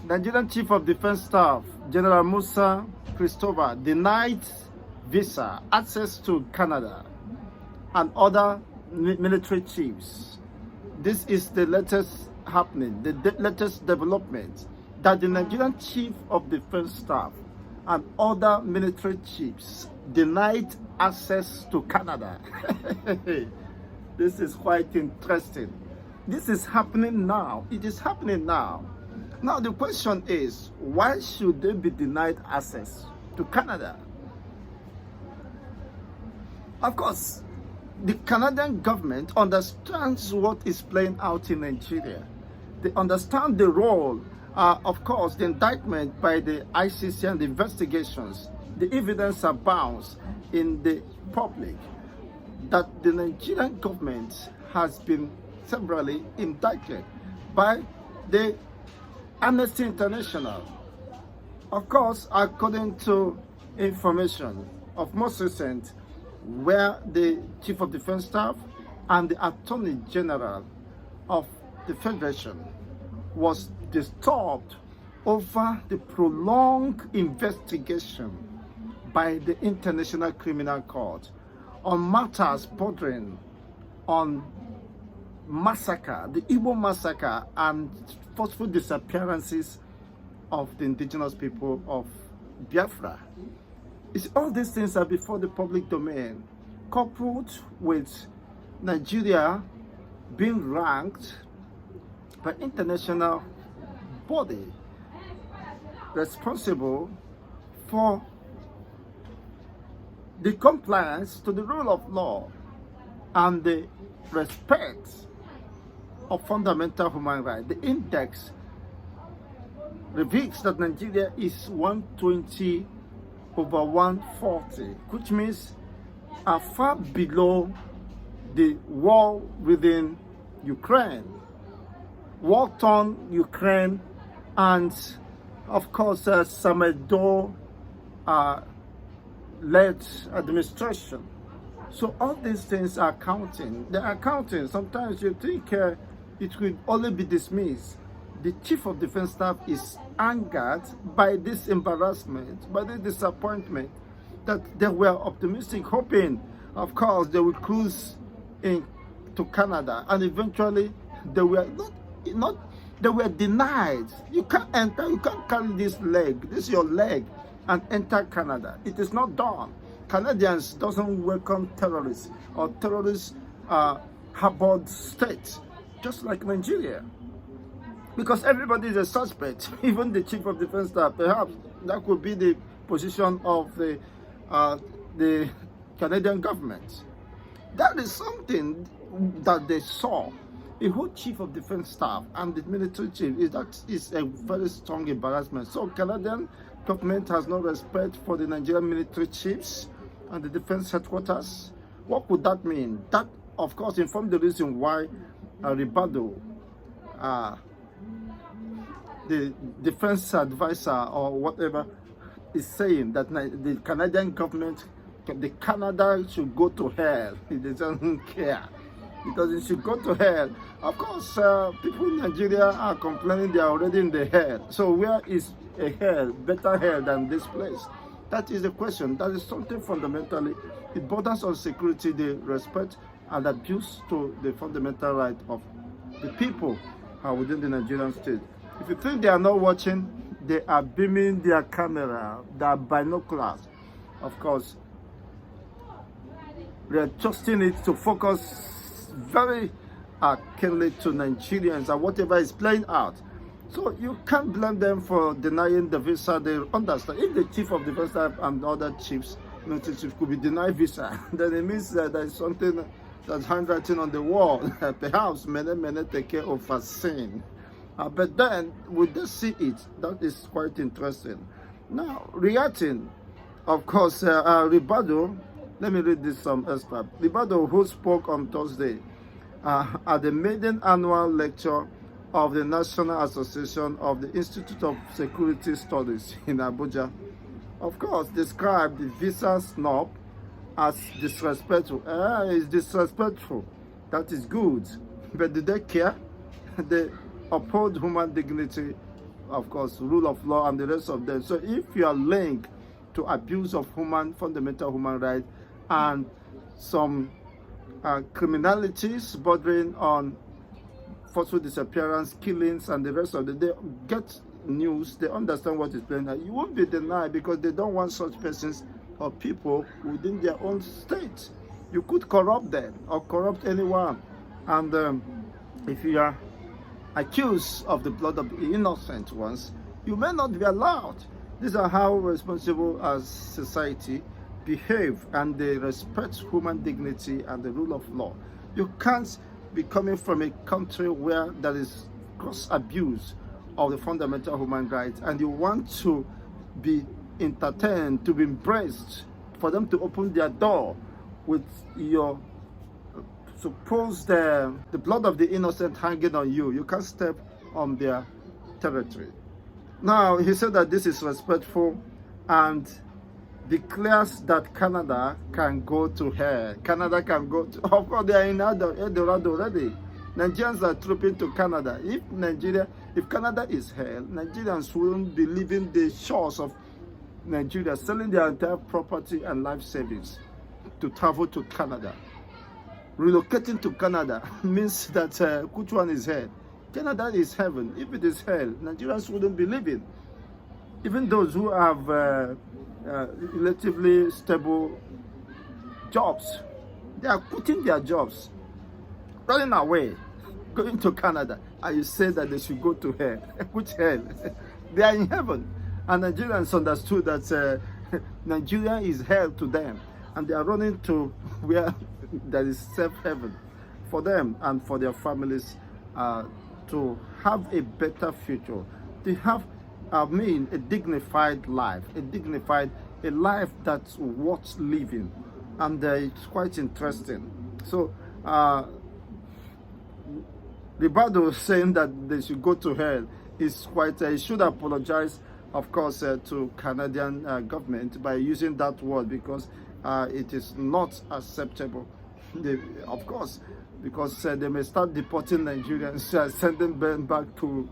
Nigerian Chief of Defense Staff, General Musa Christopher, denied visa access to Canada and other military chiefs. This is the latest happening, the latest development, that the Nigerian Chief of Defense Staff and other military chiefs denied access to Canada. This is quite interesting. This is happening now. It is happening now. Now the question is, why should they be denied access to Canada? Of course, the Canadian government understands what is playing out in Nigeria. They understand the role, of course, the indictment by the ICC and the investigations. The evidence abounds in the public that the Nigerian government has been severally indicted by the Amnesty International. Of course, according to information of most recent, where the Chief of Defense Staff and the Attorney General of the Federation was disturbed over the prolonged investigation by the International Criminal Court on matters bordering on massacre, the Igbo massacre, and forceful disappearances of the indigenous people of Biafra. It's all these things are before the public domain, coupled with Nigeria being ranked by international body responsible for the compliance to the rule of law and the respect of fundamental human rights. The index reveals that Nigeria is 120 over 140, which means far below the war within Ukraine, war-torn Ukraine, and of course Samedo led administration. So all these things are counting. They are counting. Sometimes you think it could only be dismissed. The Chief of Defense Staff is angered by this embarrassment, by this disappointment, that they were optimistic, hoping, of course, they would cruise into Canada, and eventually they were they were denied. You can't enter, you can't carry this leg, this is your leg, and enter Canada. It is not done. Canadians doesn't welcome terrorists or terrorists harbored states, just like Nigeria. Because everybody is a suspect, even the Chief of Defense Staff. Perhaps that could be the position of the Canadian government. That is something that they saw. A whole Chief of Defense Staff and the military chief is a very strong embarrassment. So Canadian government has no respect for the Nigerian military chiefs and the defense headquarters. What would that mean? That, of course, informed the reason why Ribado, the defense advisor or whatever, is saying that the Canadian government, the Canada should go to hell. It doesn't care. It should go to hell. Of course, people in Nigeria are complaining they are already in the hell. So where is a hell, better hell than this place? That is the question. That is something fundamentally. It borders on security, the respect and abuse to the fundamental right of the people within the Nigerian state. If you think they are not watching, they are beaming their camera, their binoculars. Of course, we are adjusting it to focus very keenly to Nigerians and whatever is playing out. So you can't blame them for denying the visa. They understand. If the Chief of Defense Staff and other chiefs, military chiefs, could be denied visa, then it means that there is something that's handwriting on the wall. Perhaps many take care of a sin. But then we just see it. That is quite interesting. Now, reacting, of course, Ribado, let me read this some extract. Ribado, who spoke on Thursday at the maiden annual lecture of the National Association of the Institute of Security Studies in Abuja, of course, described the visa snub as disrespectful. It's disrespectful. That is good. But do they care? They uphold human dignity of course, rule of law and the rest of them. So if you are linked to abuse of fundamental human rights and some criminalities bordering on forceful disappearance, killings, and the rest of the day, get news, they understand what is going on. You won't be denied because they don't want such persons or people within their own state. You could corrupt them or corrupt anyone. And if you are accused of the blood of the innocent ones, you may not be allowed. These are how responsible as society behave, and they respect human dignity and the rule of law. You can't be coming from a country where there is gross abuse of the fundamental human rights, and you want to be entertained, to be embraced, for them to open their door with your suppose the blood of the innocent hanging on you. You can't step on their territory. Now, he said that this is respectful and declares that Canada can go to hell. Canada can go to, of course, they are in Eldorado already. Nigerians are trooping to Canada. If Canada is hell, Nigerians won't be leaving the shores of Nigeria, selling their entire property and life savings to travel to Canada. Relocating to Canada means that which one is hell? Canada is heaven. If it is hell, Nigerians wouldn't be living. Even those who have relatively stable jobs, they are quitting their jobs, running away, going to Canada, and you say that they should go to hell. Which hell? They are in heaven. And Nigerians understood that Nigeria is hell to them, and they are running to where there is safe heaven for them and for their families, to have a better future, to have a dignified life, a life that's worth living. And it's quite interesting. So the Bible saying that they should go to hell is quite, he should apologize, of course, to Canadian government by using that word, because it is not acceptable. Of course, because they may start deporting Nigerians, sending them back to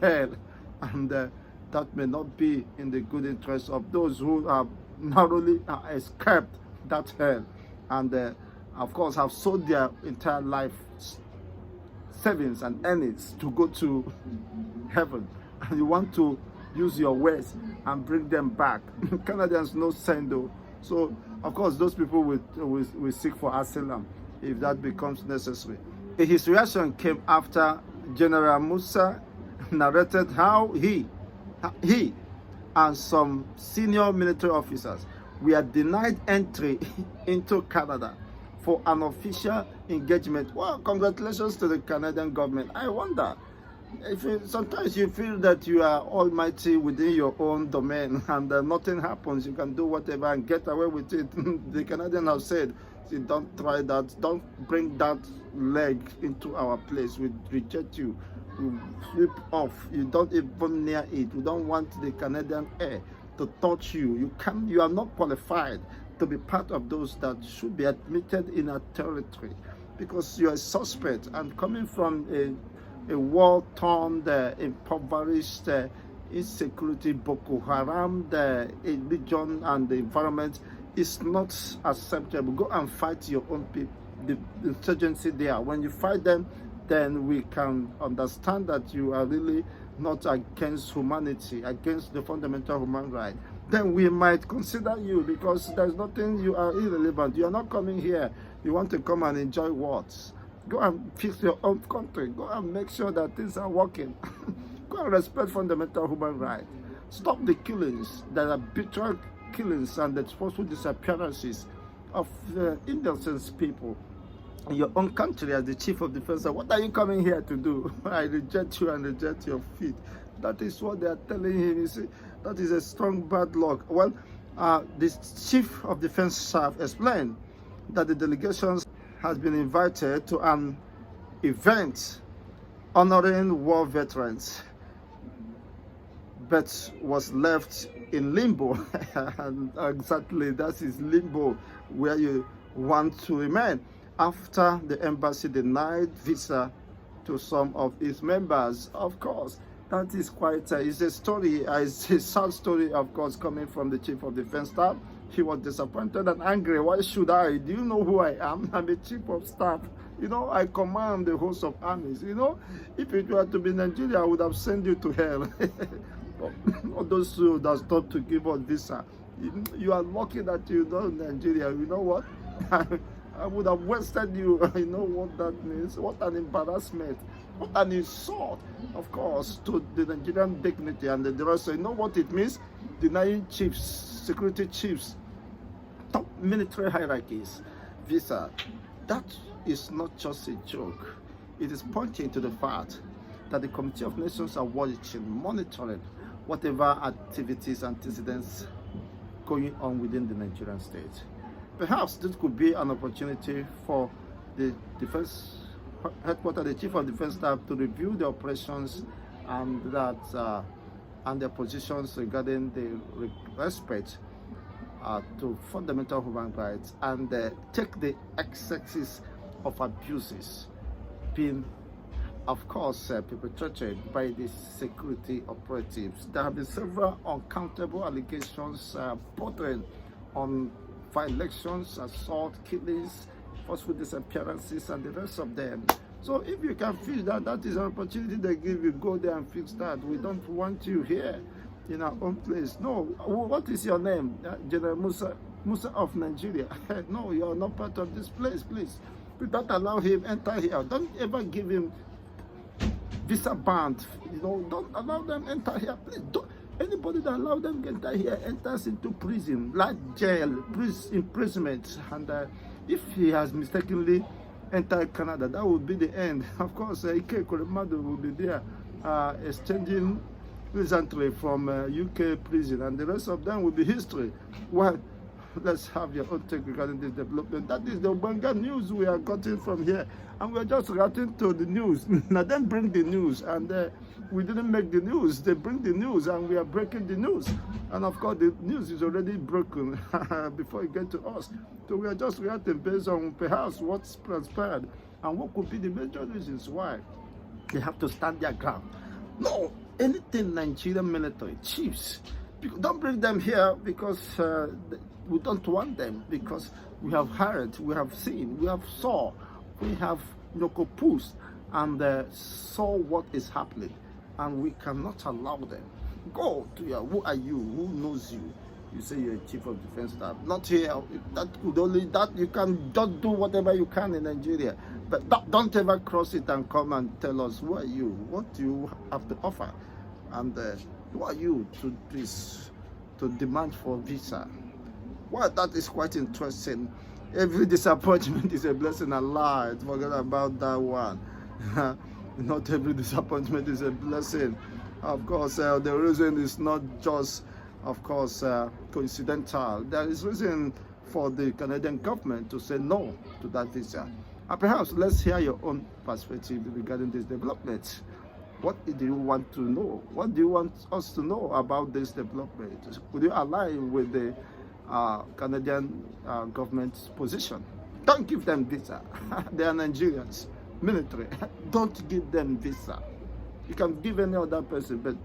hell, and that may not be in the good interest of those who have narrowly escaped that hell, and of course have sold their entire life savings and earnings to go to heaven, and you want to use your words and bring them back. Canadians no send though. So of course those people will seek for asylum if that becomes necessary. His reaction came after General Musa narrated how he and some senior military officers were denied entry into Canada for an official engagement. Well, congratulations to the Canadian government. I wonder, sometimes you feel that you are almighty within your own domain, and nothing happens. You can do whatever and get away with it. The Canadians have said, see, don't try that. Don't bring that leg into our place. We reject you. We sweep off. You don't even near it. We don't want the Canadian air to touch you. You are not qualified to be part of those that should be admitted in our territory, because you are a suspect, and coming from a war-torn, impoverished, insecurity, Boko Haram, the religion and the environment is not acceptable. Go and fight your own people, the insurgency there. When you fight them, then we can understand that you are really not against humanity, against the fundamental human right. Then we might consider you, because there's nothing, you are irrelevant. You are not coming here. You want to come and enjoy what? Go and fix your own country. Go and make sure that things are working. Go and respect fundamental human rights. Stop the killings, the arbitrary killings and the forceful disappearances of innocent people in your own country. As the chief of defense, what are you coming here to do? I reject you and reject your feet. That is what they are telling him. You see, that is a strong bad luck. Well, the chief of defense staff explained that the delegations has been invited to an event honoring war veterans, but was left in limbo. And exactly, that is limbo, where you want to remain, after the embassy denied visa to some of its members. Of course, That is quite, it's a story, it's a sad story, of course, coming from the Chief of Defense Staff. He was disappointed and angry. Why should I? Do you know who I am? I'm a Chief of Staff. You know, I command the host of armies. You know, if it were to be Nigeria, I would have sent you to hell. All those who that stop to give us visa. You are lucky that you know Nigeria. You know what? I would have wasted you. You know what that means? What an embarrassment. What an insult, of course, to the Nigerian dignity and the rest. So you know what it means? Denying chiefs, security chiefs, top military hierarchies, visa. That is not just a joke. It is pointing to the fact that the Committee of Nations are watching, monitoring whatever activities and incidents going on within the Nigerian state. Perhaps this could be an opportunity for the defense headquarters, the Chief of Defense Staff, to review the operations and that and their positions regarding the respect to fundamental human rights, and take the excesses of abuses being, of course, perpetrated by the security operatives. There have been several uncountable allegations bordering on violations, assault, killings, forceful disappearances, and the rest of them. So if you can fix that, that is an opportunity they give you. Go there and fix that. We don't want you here in our own place. No. What is your name? General Musa of Nigeria. No, you are not part of this place, please. Do not allow him enter here. Don't ever give him visa band. You know, don't allow them enter here. Please don't. Anybody that allow them enter here enters into prison, like jail, imprisonment, and if he has mistakenly entered Canada, that would be the end. Of course, Ike Koremadu will be there exchanging recently from UK prison, and the rest of them will be history. Well, let's have your own take regarding this development. That is the Ubanga news we are getting from here, and we are just reacting to the news. Now then bring the news, and we didn't make the news. They bring the news, and we are breaking the news. And of course, the news is already broken before it gets to us. So we are just reacting based on perhaps what's transpired and what could be the major reasons why they have to stand their ground. No, anything Nigerian military chiefs, don't bring them here because we don't want them, because we have heard, we have seen, we have saw, we have pushed and saw what is happening, and we cannot allow them. Go to your, who are you? Who knows you? You say you're a Chief of Defense Staff. Not here. That could only, that you can just do whatever you can in Nigeria, but don't ever cross it and come and tell us who are you, what do you have to offer, and who are you to this, to demand for visa. Well, that is quite interesting. Every disappointment is a blessing. Allah, forget about that one. Not every disappointment is a blessing. Of course, the reason is not just, of course, coincidental. There is reason for the Canadian government to say no to that visa. And perhaps let's hear your own perspective regarding this development. What do you want to know? What do you want us to know about this development? Would you align with the Canadian government's position? Don't give them visa. They are Nigerians, military. Don't give them visa. You can give any other person, but